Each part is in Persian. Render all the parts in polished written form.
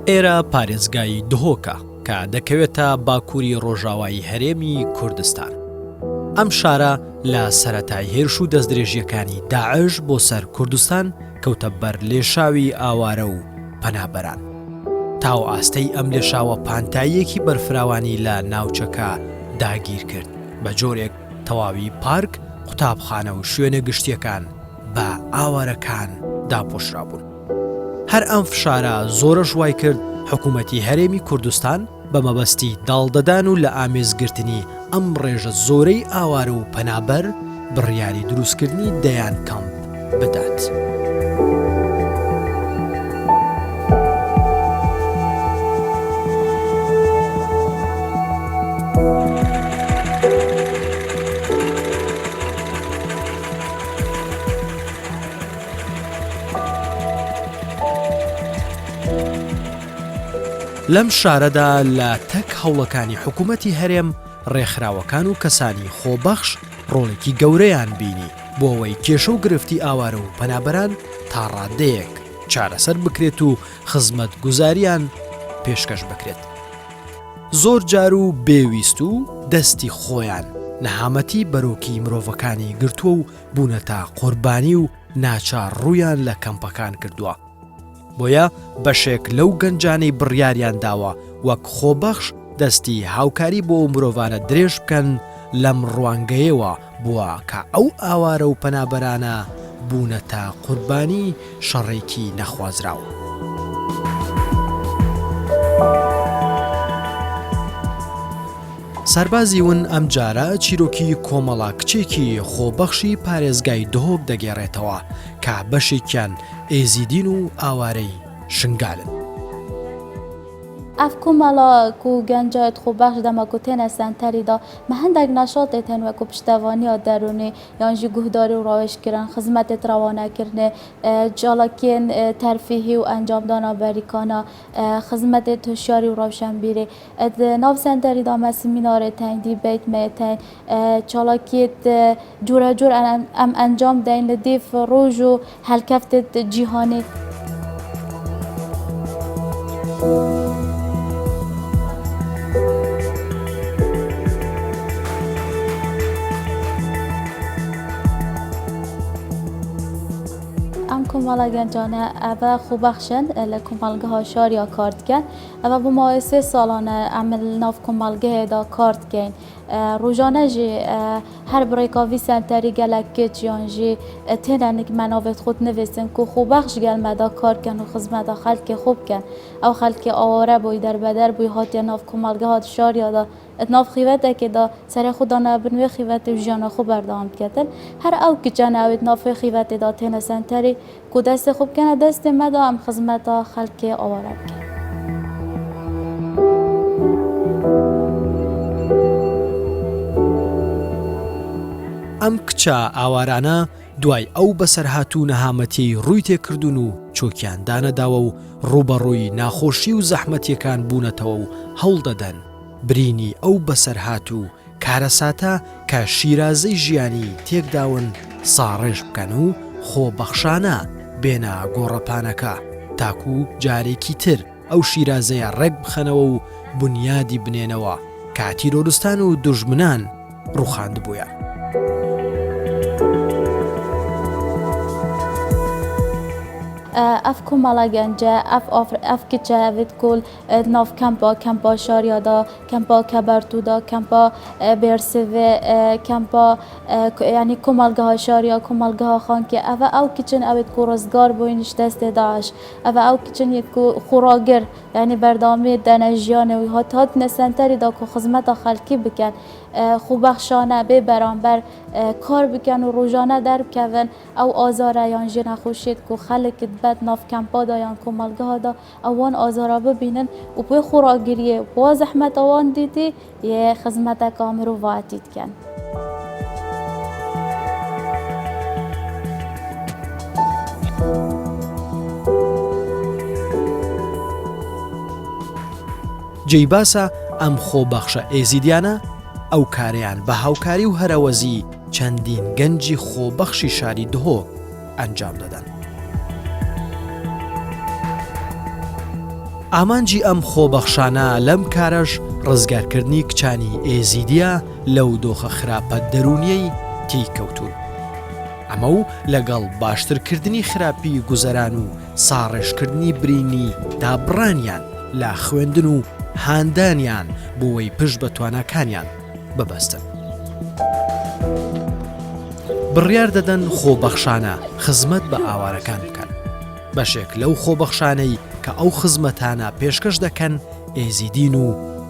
ئێرە پارێزگای دهۆکە کە دەکەوێتە باکووری ڕۆژاوایی هەرێمی کوردستان. ئەم شارە لە سەرەتای هێرش و دەستدرێژیەکانی داعش بۆ سەر کوردستان کەوتە بەر لێشاوی ئاوارە و پەنابەران. تاو ئاستەی ئەم لێشاوە پانتاییەکی بەرفراوانی لە ناوچەکە داگیر کرد بە جۆرێک تەواوی پارک، قوتابخانە و شوێنە گشتیەکان بە ئاوارەکان داپۆشرا بوون. هەر ئەم فشارە زۆرە وای کرد حکوومەتی هەرێمی کوردستان بە مەبەستی داڵدەدان و لە ئامێزگرتنی ئەم ڕێژە زۆرەی ئاوارە و پەنابەر بڕیاری دروستکردنی دەیان کەمپ بدات. لەم شارەدا لە تەک هەوڵەکانی حکوومەتی هەرێم ڕێکخراوەکان و کەسانی خۆبەخش ڕۆڵێکی گەورەیان بینی بۆ ئەوەی کێشە و گرفتی ئاوارە و پەنابەران تا ڕادەیەک چارەسەر بکرێت و خزمەت گوزاریان پێشکەش بکرێت. زۆر جار و بێویست و دەستی خۆیان نەهامەتی بەرۆکی مرۆڤەکانی گرتووە و بوونەتە قوربانی و ناچار ڕوویان لە کەمپەکان کردووە. بۆیە بەشێک لەو گەنجانەی بڕیاریان داوە وەک خۆبەخش دەستی هاوکاری بۆ مرۆڤانە درێژ بکەن لەم ڕوانگەیەوە بووە کە ئەو ئاوارە و پەنابەرانە بوونەتە قوربانی شەڕێکی نەخوازراوە. سەربازی ون ئەم جارە چیرۆکی کۆمەڵا کچێکی خۆبەخشی پارێزگای دهۆک دەگێڕێتەوە کە بەشێکیان ئێزیدین و ئاوارەی شنگالن. ئەف کۆمەڵە و گەنجایەت خۆبەخش دەما ku têne senterî da me hindek neşatê tên wekû piştevaniya derûnê yan jî guhdarî û rawêjkirin, xizmetê trawanekirinê, çalakiyên terfîhî û encamdana berîkana, xizmetê hişyarî û rewşenbîrê. Nav senterî da me semînarê tên, dîbeyt me tên, çalakiyê cûrecûr em encam deyn li dîv roj û helkeftê cîhanê. کۆمەڵە گەنجانە ئەvە خوبەخشن لە کۆمەڵگەها شاریا کار دکەن. ئەvە بۆ ماوەی 3 ساڵانە ئەم ناو کۆمەڵگەهێدا کار دکەین. ڕۆژانە jî her birêka vî senterî gelek keç yan jî tênenik me navê xwe nivîsin ku xwebex ji gel me da kar bikin û xizmeta xelkê xwe bikin. Ew xelkê aware bûî derbeder bûî hatiye nav kۆmەڵgeha şariya da nav xîvetekê da serê xwe dane bin wê xîvetê jiyana xwe berdewam diketin. Her ew kiçen ew nav vê xîvetê da têne senterî ku destê xwe bikene destê me da em xizmeta xelkê aware bikin. ئەم کچە ئاوارانە دوای ئەو بەسەرهاتوو نەهامەتی ڕووی تێکردون و چۆکیان دانەداوە و ڕوبەڕووی ناخۆشی و زەحمەتیەکان بوونەتەوە و هەوڵ دەدەن برینی ئەو بەسەرهاتوو کارەساتە کە شیرازەی ژیانی تێکداون ساڕێژ بکەن و خۆبەخشانە بێنە گۆڕەپانەکە تاکو جارێکی تر ئەو شیرازەیە ڕێک بخەنەوە و بنیادی بنێنەوە کە تیرۆرستان و دوژمنان ڕووخاندبووە. ئەف کۆمەڵە گەنجە ئەف کچە ئەvêt کول nav kempa şariya da, kempa kebertû da, kempa Bêrsivê, kempa yanî komelgeha şariya, komelgeha xankê ev ew kiçin ئەvêt ku rizgar bûyîn ji destê Daeş. Ev ew kiçin yê ku xuragir yanî berdawamiyê dene jiyanê wî hatine senterî da ku xizmeta xelkî bikin. خوبەخشانە بێ بەرامبەر کار بکەن و ڕۆژانە دەربکەون ئەو ئازارە یان ژێ نەخۆشیێت ku xelekî dibet nav kempa da yan komelgeha da ew wan azara bibînin û pê xuragiriyê wa zehmeta wan dîtî yê xizmeteka mirovatî dikin. جێیباسە ئەم خۆبەخشە ئێزیدیانە ئەو کاریان بە هاوکاری و هەرەوەزی چەندین گەنجی خۆبەخشی شاری دهۆک ئەنجام دەدەن. ئامانجی ئەم خۆبەخشانە لەم کارەش ڕزگارکردنی کچانی ئێزیدیە لەو دۆخە خراپە دەرونیەی تێیکەوتون. ئەمە و لەگەڵ باشترکردنی خراپی گوزەران و ساڕێژکردنی برینی دابڕانیان لا خوێندن و هاندانیان بۆەوەی پشت بە تواناکانیان ببەستن. بڕیار دەدەن خۆبەخشانە خزمەت بە ئاوارەکان بکەن. بەشێک لەو خۆبەخشانەی کە ئەو خزمەتانە پێشکەش دەکەن ئێزیدین و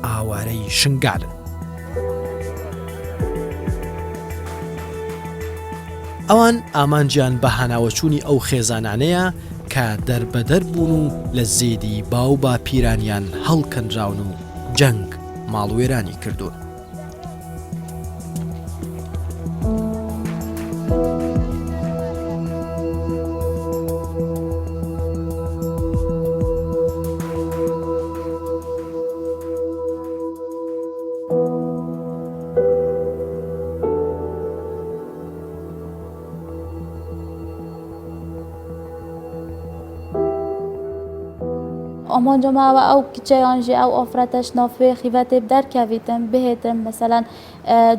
ئاوارەی شنگالن. ئەوان ئامانجیان بە هەناوەچوونی ئەو خێزانانەیە کە دەربەدەر بوون و لە زێدی باو با پیرانیان هەڵکەنراون و جەنگ ماڵوێرانی کردوون. آمانجا ما و او کچیانجی او آفرتش نافه خیوت بدر کویتم بهتم مثلا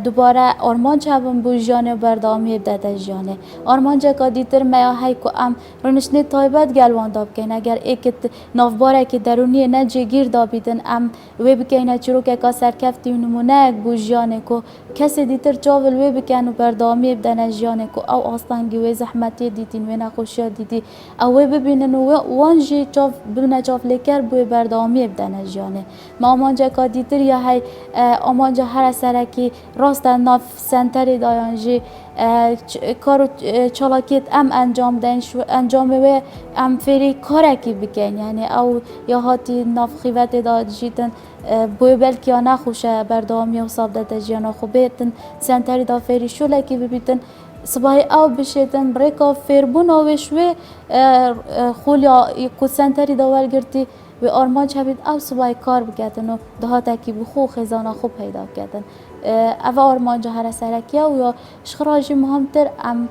دوباره آرمان چبم بو جانه بردامی بدده جانه آرمانجا که دیتر میا هی که ام رنشنه تایبت گلوان داب کن اگر ایکت نافباره که درونی نجی گیر دابیدن ام وی بکنه چرو که که سرکفتی نمونه بو جانه که کسی دیتر چاول وی بکن و بردامی بدن جانه که او آستانگی وی زحمتی دیدین و نخوشی دیدی او وی ببینن و وانجی چاف ببینه چاف لیکر بوی بردامی بدن جانه ما آمانجا که دیتر یا هی آمانجا هر سرکی راست ناف سنتری دایانجی کارو چالاکیت ام انجام دین شو انجام و ام فری کارکی بکن یعنی او یا هاتی ناف خیوت داد جیتن بوی بلکی یا نخوشه بردامی و صاب داده جیانا خوبیتن سنتری دا فری شو لکی ببیتن صباحی او بشیتن بریکا فیربون آوش و خولیا کو سنتری دا ولگرتی و آرمان چبید او صباحی کار بکردن و ده تکی بخو خزانه خوب پیدا کردن او آرمان جا هر سرکیه و یا شخراجی مهمتر ام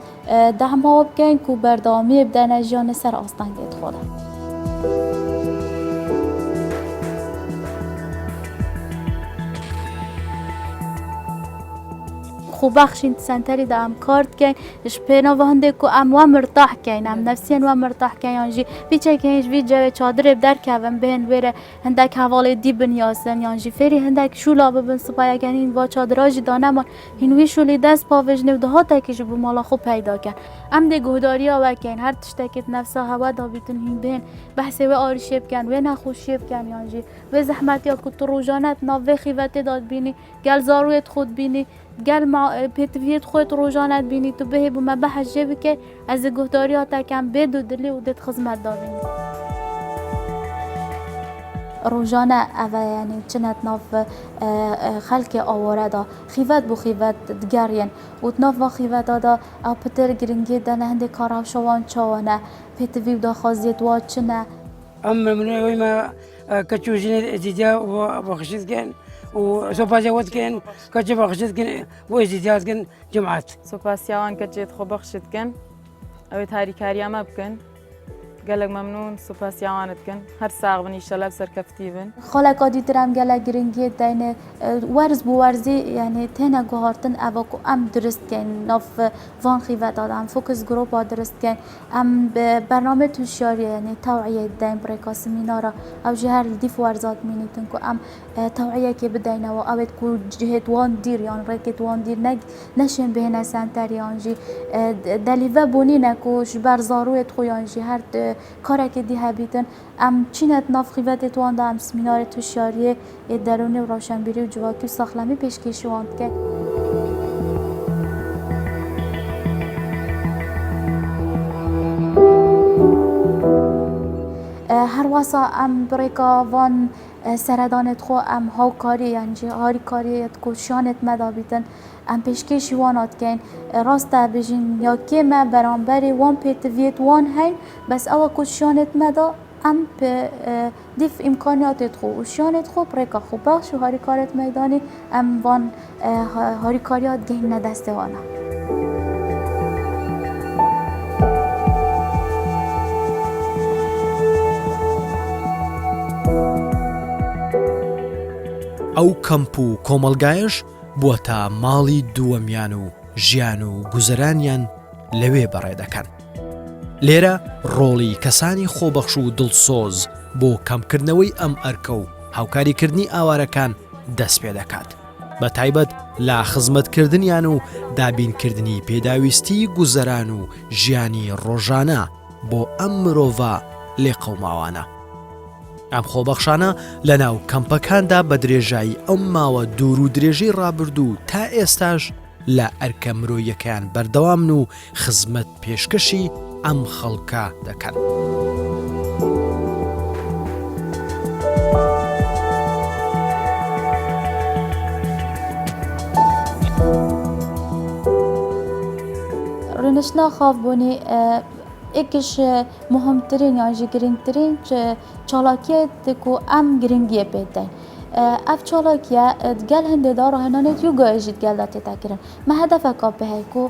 ده ما بکن که بردامی بدن جان سر آستانگید خودم خوب بخشین سنتری دا ام کارت کن اش پینا و هنده که ام و مرتاح کن ام نفسیان و مرتاح کن یعنی بیچه کنیش بی جوه چادر بدر کون بهن ویره هندک حواله دی بنیاسن یعنی فری هندک شولا ببن سپایا کنین با چادراجی دانه من هنوی شولی دست پاوجنه و ده ها تکیش بو مالا خوب پیدا کن ام ده گهداری ها وکن هر تشتکت نفسا هوا دا بیتن هین بهن بحث و آرشیب کن و نخوشیب کن یعنی و زحمت یا که تو روزانت ناوه خیوت داد بینی گل زارویت خود بینی گل ما پیتویت خود روزانت بینی تو به بوم بحث جبی که از گهداریات کم بد و دلی و دت خدمت دادین روزانه اوه یعنی چنت ناف خلق آواره دا خیوت بو خیوت دگرین و ناف و خیوت دا او پتر گرینگی دنه هنده کارو شوان چوانه پیتوی دا خازیت واد چنه منو ويما كتشوجين ازيديا وبخشيت كان وسوبا وقت كان كتشوف بخشيت كان وازيديا كان جمعات سوپاسیاوان که جیت خوب بخشید کن اوی هاری کاریا ما بکن گلگ ممنون سوپاسیاوانت کن هر ساغ بنی شلاب سرکفتی بن خالق دیترم گله گرینگی دینه ورز بو ورزی یعنی تنه گهارتن اوکو ام درست کن ناف وان خیوت دادم فوکس گروپ درست کن ام برنامه توشیاری یعنی توعیه دین برای سمینارا او جهر دیف ورزات مینیتن کو ام توعیه که بدینه و اوید کو جهت وان دیر یعنی رکت وان دیر نشین بهنه سنتر یعنی دلیوه بونی نکو جبر زارویت خو یعنی هر کاری که دیه بیتن ام چینت ناف خیوت توان دا ام سمینار توشیاری درونی و روشنبیری و جواکی و ساخلمی پیشکشی واند که هر واسه ام بریکا وان سردانت خو ام ها کاری یعنی هاری کاریت کوشانت مدا بیتن ام پیشکشی وانات کن راست بجین یا که ما برانبری وان پیتویت وان هین بس او کوشانت مدا ام دیف امکانیات خو وشانت خو بریکا خو بخش و هاری کارت میدانی ام وان هاری کاریات گهین ندسته وانا ئەو کەمپ و کۆمەڵگایش بووە تا ماڵی دووەمیان و ژیان و گوزەرانیان لەوێ بەڕێ دەکەن. لێرە ڕۆڵی کەسانی خۆبەخش و دڵسۆز بۆ کەمکردنەوەی ئەم ئەرکە و هاوکاریکردنی ئاوارەکان دەست پێ دەکات، بە تایبەت لا خزمەتکردنیان و دابینکردنی پێداویستی گوزەران و ژیانی ڕۆژانە بۆ ئەم مرۆڤە لێقەوماوانە. ئەم خۆبەخشانە لە ناو کەمپەکاندا بە درێژایی ئەم ماوە دوور و درێژەی ڕابردوو تا ئێستاش لە ئەرکە مرۆیەکەیان بەردەوامن و خزمەت پێشکەشی ئەم خەڵکە دەکەن. ڕێنشنا خاوبوونی یەکیش مهمترین یانجی گرنگترین چالاکیەیەک و ئەم گرنگیە پێ دەین. ئەف چالاکیە گەل هەندێکدا ڕاهێنانێت یوگایەژیت گەلدا تێتاکردن. مە هەدەفەکە پێهەیە و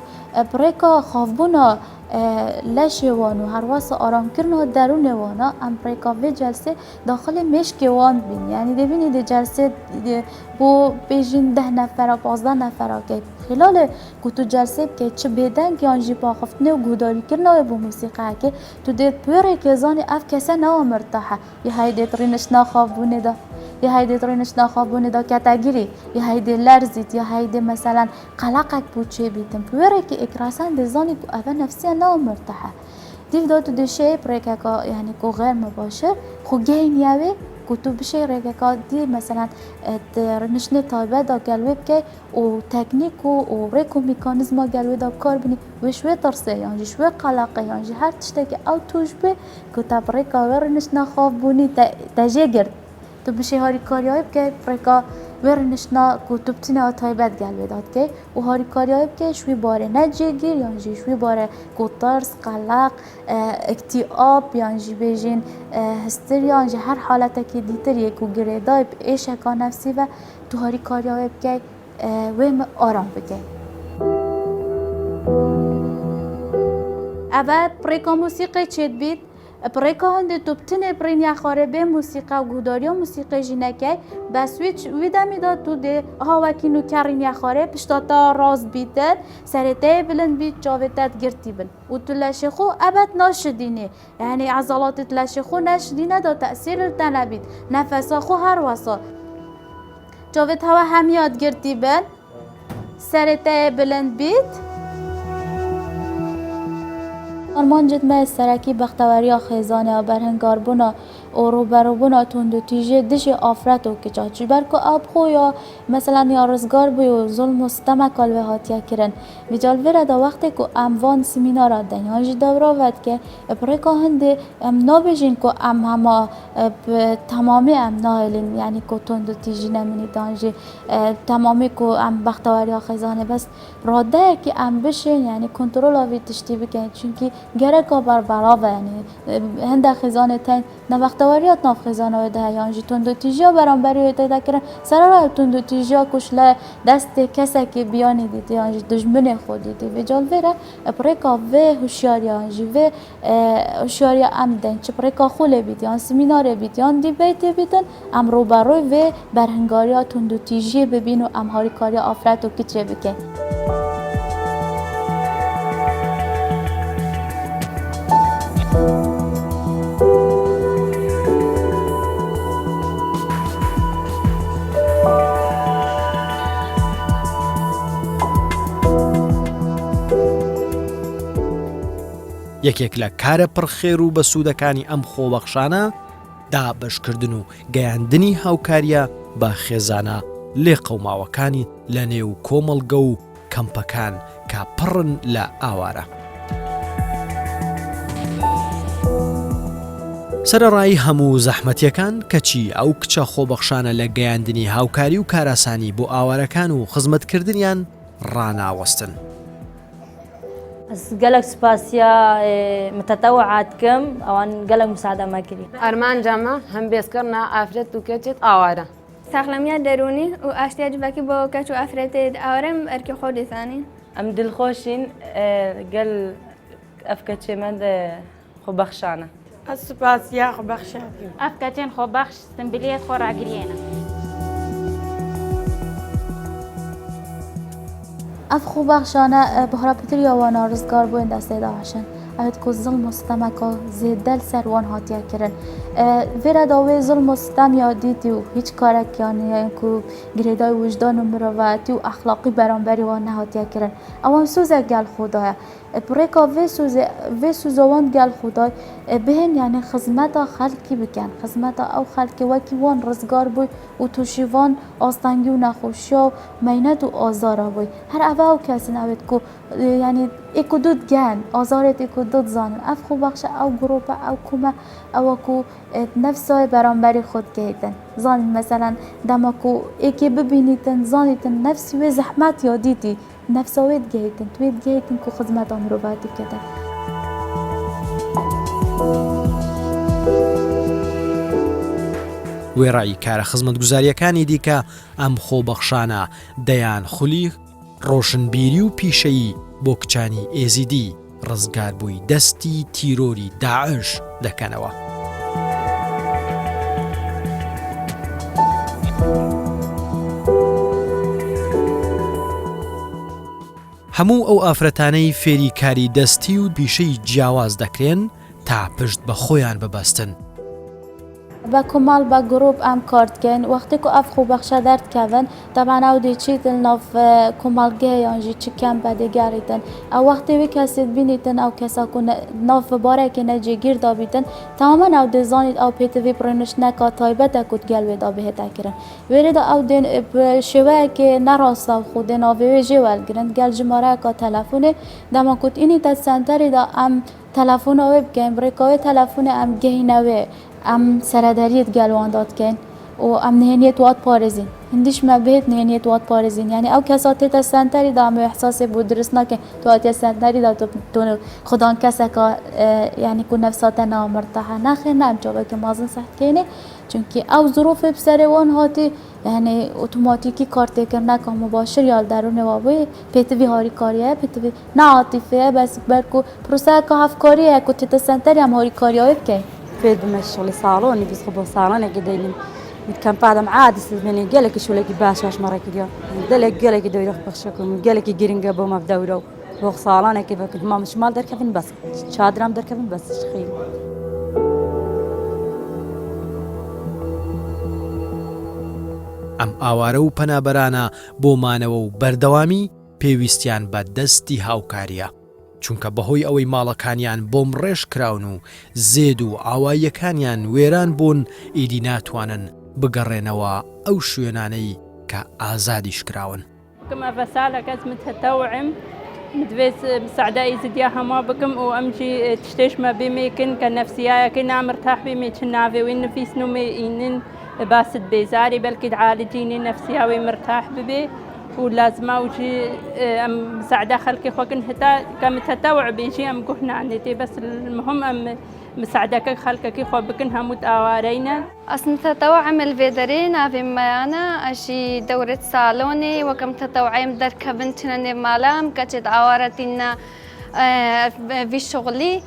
پڕێکە خاوبوونا لەشێوان و هەروەسە ئارامکردنەوە دەروونێوانە ئەم پڕێکا vê جەلسێ داخلی مێشکێوان بین. یعنی دەبینی دێ جەلسێ بۆ بێژین 10 نەفەرە 15 نەفەرەکەی خلال ku tu celsê bike çi bêdeng yan jî paxiftinê û guhdarîkirinê bû musîqeyekê tu dê pêrekê zanî ev kese nawa mirtehe yê heydê rênişna xavbûnê da yê heydê rênişna xavbûnê da ketegirî yê heydê lerzît yê heydê meselen qeleqek bû çêbîtin pêrekê îkrasan dê zanî ku ev nefsiya nawa mirtehe dîv da tu dê şê pêrekeka yani ku xêr mebaşir xwe gehîniya wê ku tu bişê rêgeka dî meselen rênişnê taybet da gel wê bike û teknîk û rêk û mîkanîzma gel wê da bikar bînî wê ji wê tirsê yan jî ji wê qeleqê yan jî her tiştekî ew tûj bê ku te bi rêka wê rênişna xavbûnî te jê girt tu bişê harîkariyayê bike rêka wê rênişna ku tu bitîne taybet gel wê da dike û harîkariyayê bike ji wî barê ne cêgir yan jî ji wî barê ku tirs qeleq اکتئاب yan jî bêjin histiriyan ji her haletekî dîtir yê ku girêdayê bi êşeka nefsî ve tu harîkariya wê bike wê me aram bike. Ev pirêka musîqê çêdibît pirêka hindê tu bitinê pirêniya xwarê bê musîqe û guhdariya musîqê jî neke bes wî demê da tu dê hawekî nûker rêniya xwarê pişta te rast bîtin serê te yê bilind bît çavê te girtî bin û tu leşê xwe ebed naşidînî yani ezalatê tu leşê xwe neşidîne da tesîr li te nebît nefesa xwe her wesa çavê te hewa hemiya girtî bin serê te yê bilind bît. Armancet me serekî bexteweriya xêzanê ya berhengarbûna û rûberûbûna tundûtîjê dijî afret û kiça ji ber ku ew xwe ya meselen ya rizgar bû û zulm û sitemeka li wê hatiye kirin vî calvê re da wextê ku em van semînara deyn yan jî dewra vedike pirêka hindê em nabêjin ku em hema bi temamî em nahêlin yani ku tundûtîjî nemînî dan jî temamî ku em bexteweriya xêzanê bes radeyekî em bişin yani kontrola vî tiştî bikin çünkî gereka berberav e yani hindek xêzanê tên nebexteweriya nav xêzana wê de yan jî tundûtîjiya beramberî wê tê de kirin serera ev tundûtîjiya ku ji le destê kesekê biyanî dîtî yan jî dijminê xwe dîtî vê calvê re pirêka vê hişyariya yan jî vê hişyariya em deyn çi pirêka xwe lê bît yan semînarê bît yan dîbey tê bîtin em rûberûyê vê berhengariya tundûtîjiyê bibîn û em harîkariya afret û kiçê bikin. یەکێک لە کارە پڕخێر و بەسوودەکانی ئەم خۆبەخشانە دابەشکردن و گەیاندنی هاوکاریە بە خێزانە لێ قەوماوەکانی لە نێو کۆمەڵگە و کەمپەکان کە پڕن لە ئاوارە. سەرەڕای هەموو زەحمەتیەکان کەچی ئەو کچە خۆبەخشانە لە گەیاندنی هاوکاری و کاراسانی بۆ ئاوارەکان و خزمەتکردنیان ڕاناوەستن. قالك سباسيا متطوعات كم او قالك مساعده ما كري ارمان جامع هم بيسكرنا افرت وكتت اواره ساخلمية دروني واشتياج باكي بو كاتو افرت اورم اركي خودي ثاني ام دل خوشين قال افكتش مد خو بخشانه السپاس یا خو بخشید ئەفکەتێن خۆ بەخش سمبلێت خۆ ڕاگرێنە. اف خو بخشانه بهرا پتر یا وانا رزگار بو این دسته داشتن اوید که ظلم و ستم که زیدل سر وان هاتیه کرن ویره داوی ظلم و ستم یا دیتی و هیچ کارک یعنی که گریدای وجدان و مروتی و اخلاقی برانبری وان نهاتیه کرن اوان سوزه گل خدایه بريكا في سوزوان قال خداي بهن يعني خدمتا خلقي بكن خدمتا او خلقي وكي وان رزگار بوي و توشيوان آستنگي و نخوشيا مينت و آزارا بوي هر اوه کسین اوید کو يعني ايكو دود جان آزارت ايكو دود زانن اف خو بخش او گروپا او كوما او کو نفسای برانبری خود گهیتن زانن مثلا دماكو ايكي ببینیتن زانیتن نفسی و زحمت یادیتی نفسويت جيتن تويت جيتن كو خدمات عمروباتي كده وێڕایی کارە خزمەتگوزاریەکانی دیکە ئەم خۆبەخشانە دەیان خولی ڕۆشنبیری و پیشەیی بۆ کچانی ئێزیدی ڕزگار بووی دەستی تیرۆری داعش دەکەنەوە. هەموو ئەو ئافرەتانەی فێری کاری دەستی و پیشەی جیاواز دەکرێن تا پشت بە خۆیان ببەستن. با کمال با گروپ ام کارت کن وقتی که اف خوب بخشه درد کردن طبعا او دی چی دل ناف کمال گه یانجی چی کم بده گریتن او وقتی وی کسی بینیتن او کسا که ناف باره که نجی گیر دابیتن تماما او دی زانید او پیت وی برنش نکا تایبت کد گل وی دابه تکرن ویرد او دی شوه که نراست او خود ناوی وی جوال گرن گل جماره که تلفونه دما کد اینی تا سنتری دا ام تلفون او بگیم بریکاوی تلفون ام گهینوه ام سرداریت گلوان داد کن و ام نهنیت واد پارزین هندیش ما بهت نهنیت واد پارزین یعنی او کساتی تا سنتری دا ام احساس بود درست نکن تو آتی سنتری دا تو خدان کسی که یعنی که نفسات نامرتاحه نخیر نم جابه که مازن سخت کنه چونکه او ظروف بسر وان هاتی یعنی اتوماتیکی کارت کرد نکن مباشر یا درون وابوی پیتوی هاری کاریه پیتوی نه عاطفه بس برکو پروسه که هفکاریه که تا سنتری هم هاری کاریه بکن فيد بمشغل صالوني بيسخبوا صالوني قديم كان بعد معادس يعني قالك شو لك باشاش مرة كده قالك دو يروح بخشكم قالك يجرين قبل ما بدوروا روح صالوني كيف كنت ما مش مال دركبن بس شادرام دركبن بس شخيل ئەم ئاوارە و پەنابەرانە بۆ مانەوە و بەردەوامی پێویستیان بە دەستی هاوکاریە چونکە بەهۆی ئەوەی ماڵەکانیان بۆم ڕێژ کراون و زێد و ئاواییەکانیان وێران بوون ئیدی ناتوانن بگەڕێنەوە ئەو شوێنانەی کە ئازادیش کراون. كما فسالك أزمة التوعم مدفيس مساعدة إزديا هما بكم وأمشي تشتيش ما بيميكن كنفسية كنا مرتاح بيمي تشنافي وإن في سنومي إنن باسد بيزاري بلكي تعالجيني نفسية ومرتاح ببي ولازمه وشي مساعدة خلقي خوكن حتى كمتتوع بيجي أم كهنا عنتي بس المهم أم مساعدك خلقك خو بكنها متآوارينا أصلا تتوع عمل فيدرين في مانا أشي دورة صالوني وكم تتوعيم در كبنتنا مالام كتد عوارتنا في شغلي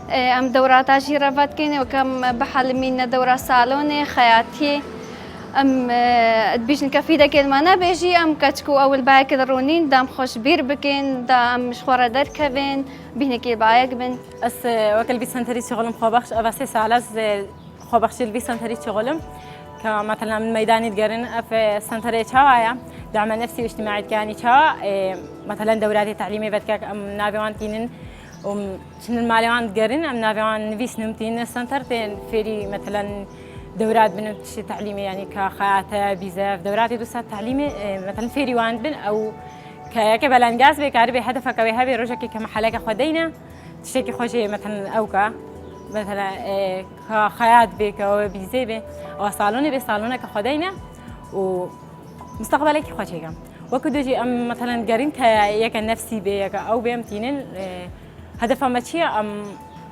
أم دورات أشي رفات كيني وكم بحال منا دورة صالوني خياتي ام بيش نكفيدا كلمة بيجي ام كتكو اول بايك درونين دام خوش بير بكين دام مشخورة دركبين بينكي بايك بن اس وكل بي سنتري شغلم خوبخش اباسي سالاز خوبخش البي سنتري شغلم كمثلا من ميداني تقرن في سنتري تشاوايا دعم نفسي واجتماعي كاني تشا مثلا دوراتي تعليمي بدكك ام نافيوان كينن شن الماليوان تقرن ام نافيوان نفيس نمتين سنترتين فيري مثلا دورات بنمتشي تعليمي يعني كخياطة بيزاف دورات دوسات تعليمي مثلا فيري وان بن او كبلانجاز بكاربي هدفك وهابي روجك كمحلك خدينا تشتكي خوشي مثلا اوكا مثلا كخياط بك او بيزيبي او صالوني بصالونك خدينا ومستقبلك خوشي كم وكدوجي ام مثلا قرين كيك نفسي بيك او بيمتينين هدفها ماشي ام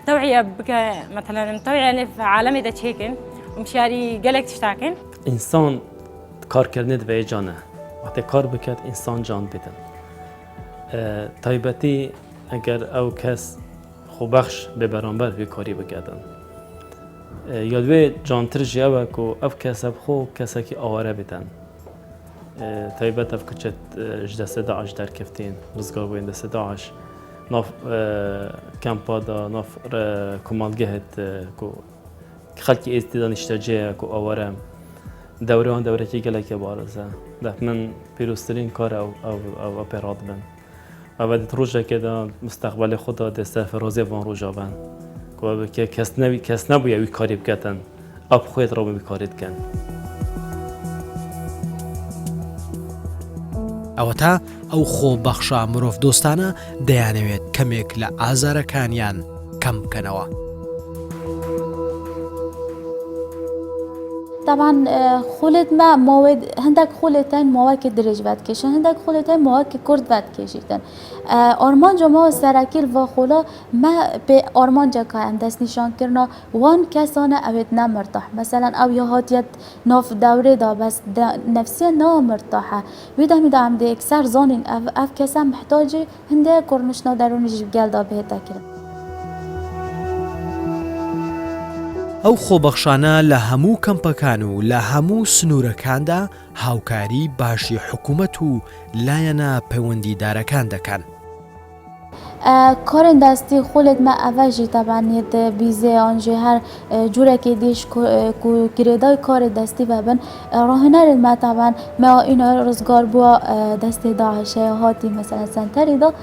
توعية بك مثلا توعية في عالمي دا تشيكن ومشاري قالك تشتاكن انسان کار کردن به جانه وقتی کار بکرد انسان جان بدن تایبتی اگر او کس خوبخش به برانبر به کاری بکردن یادوی جانتر جیابه که اف کسب خو کسی که آواره بیتن تایبت اف کچت جدست داعش در کفتین رزگار بوین دست داعش ناف کمپا دا ناف کمالگهت که خلقی ایستیدان اشتاجه که آواره دوره که گله که بارزه ده من پیروسترین کار او پیراد بن و بعد روزه که دا مستقبل خدا دسته فروزی وان روزا بن که کس نبویه وی کاری بکتن اب خود را بی کارید کن ئەوەتا ئەو خۆ بەخشا مرۆڤ دۆستانە دەیانەوێت کەمێک لە ئازارەکانیان کەم بکەنەوە. طبعا خولت ما مواد هندك خولتين مواد درج ود کشن هندك خولتين مواد کرد ود کشیدن آرمان جماع سرکیل و خولا ما به آرمان جا که دست نشان کرنا وان کسانه اوید نمرتاح مثلا او یهاتیت ناف دوره دا بس نفسی نامرتاحه ویده میده عمده اکثر زانین اف کسا محتاجه هنده کرنشنا درونش بگل دا بهتا کرد. ئەو خۆبەخشانە لە هەموو کەمپەکان و لە هەموو سنوورەکاندا هاوکاری باشی حکوومەت و لایەنە پەیوەندیدارەکان دەکەن. کار دستی خودت ما اوجی طبعا نیت بیزه آنجه هر جوره که دیش گریدای کار دستی و بن راهنر ما طبعا ما اینا روزگار بوا دست داعشه هاتی مثلا سنتری دا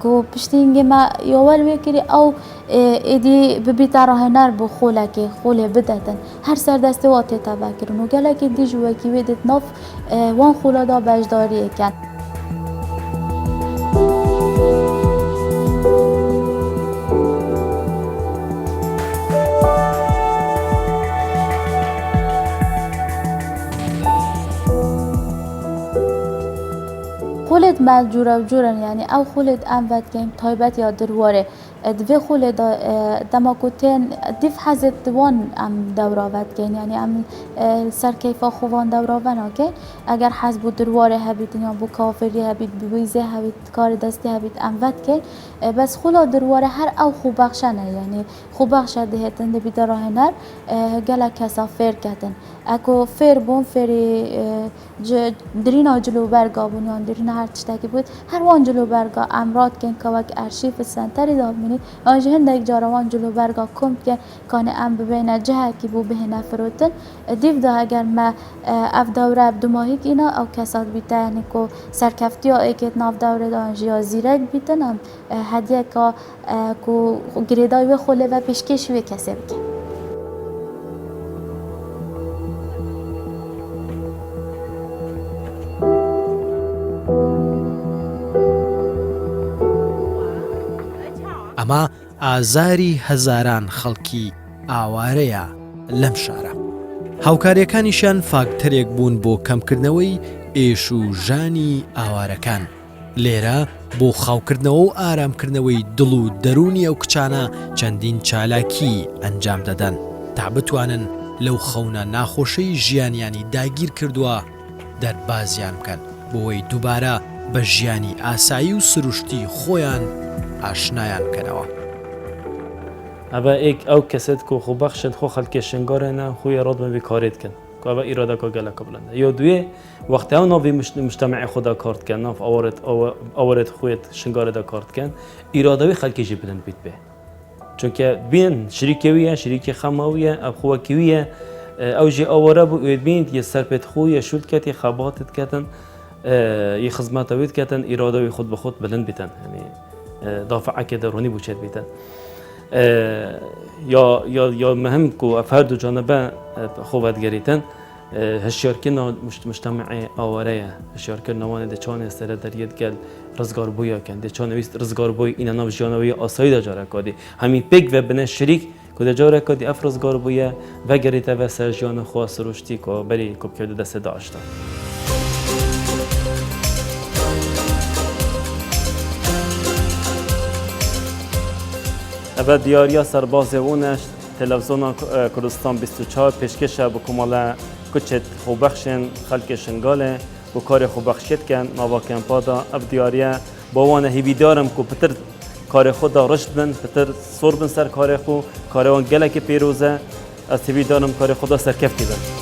که پشتینگه ما یاول ویکری او ایدی ببیتا راهنر بو خوله که خوله بدتن هر سر دستی واتی تبا کرن و گله که دی جوه که ویدت ناف وان خوله دا بجداری کن. خولت مال جورا و جورن یعنی او خولت ام ود کن تایبت یا درواره دوی خولت دما کتن دیف حزت وان ام دورا ود کن یعنی ام سرکیفا خوان دورا ونا کن اگر حزب درواره هبید یا بو کافری هبید بویزه هبید کار دستی هبید ام ود کن بس خولا درواره هر او خوب بخشنه یعنی خوب بخشه دهتن دبی دراهنر گله کسا فیر کتن اکو فیر بون فیری درینا جلو برگا بونیان درینا هر تشتاکی بود هر وان جلو برگا امراد کن که وک ارشیف سنتری داد منی آنجه هندک جاروان جلو برگا کم که کانه ام ببینه جه کی بو بهنه فروتن دیو دا اگر ما اف دوره دو ماهی اینا او کسات بیته یعنی که سرکفتی ها ایکت ناف دوره دا آنجه یا زیرک بیتن هم هدیه که گریدای و خوله و پیشکش وی کسی بکن. ئەمە ئازاری هەزاران خەڵکی ئاوارەیە لەم شارە. هاوکاریەکانیشان فاکتەرێک بوون بۆ کەمکردنەوەی ئێش و ژانی ئاوارەکان. لێرە بۆ خاوکردنەوە و ئارامکردنەوەی دڵ و دەرونی ئەو کچانە چەندین چالاکی ئەنجام دەدەن تا بتوانن لەو خەونە ناخۆشەی ژیانیانی داگیر کردووە دەربازیان بکەن بۆەوەی دووبارە بە ژیانی ئاسایی و سروشتی خۆیان ئاشنایان بکەنەوە. ئەبە ئێک ئەو کەسێت کە خۆ بەخشت خۆ خەڵکێ شنگارێنە خۆی ڕۆدمە بێکارێت کەن که ئەبە ئیرادەکە گەلەکە بڵندە یا دوێ وەختە ئەو ناوی مجتەمەعی خۆدا کارتکەن ناف ئەوەرێت خۆیت شنگارێدا کارتکەن ئیرادەوەی خەڵکیژی بلند بیت بێ چونکە بین شریکەویە شریکی خەماویە ئەب خۆوەکیویە ئەو ژێ ئەوەرە بوو ئێت بینت یە سەرپێت خۆ یە شولت کەتی خەباتت کەتن یە خزمەتەویت کەتن ئیرادەوەی خۆت بە خۆت بلند بیتن دافعەکێ دەڕۆنی بچێت بیتن یا مهم کو افراد و جانبه خوبت گریتن هشیارکردن مجتمع آواره هشیارکردن وان دچان استر دریت گل رزگار بویا کن دچان ویست رزگار بوی اینا ناو جانوی آسایی دجاره کردی همین پیک و بنه شریک که دجاره کردی اف رزگار بویا و گریته و سر جان خواست رشتی که بری کب کرده دست داشته و دیاریا سرباز اونش تلویزیون کردستان 24 پیشکش به کمال کچت خوبخشن خلک شنگاله و کار خوبخشیت کن نوا کمپادا اب دیاریا با وانه هیویدارم که پتر کار خود رشد بن پتر سر بن سر کار خو کاروان گله که پیروزه از تیوی دانم کار خدا سرکفتی بند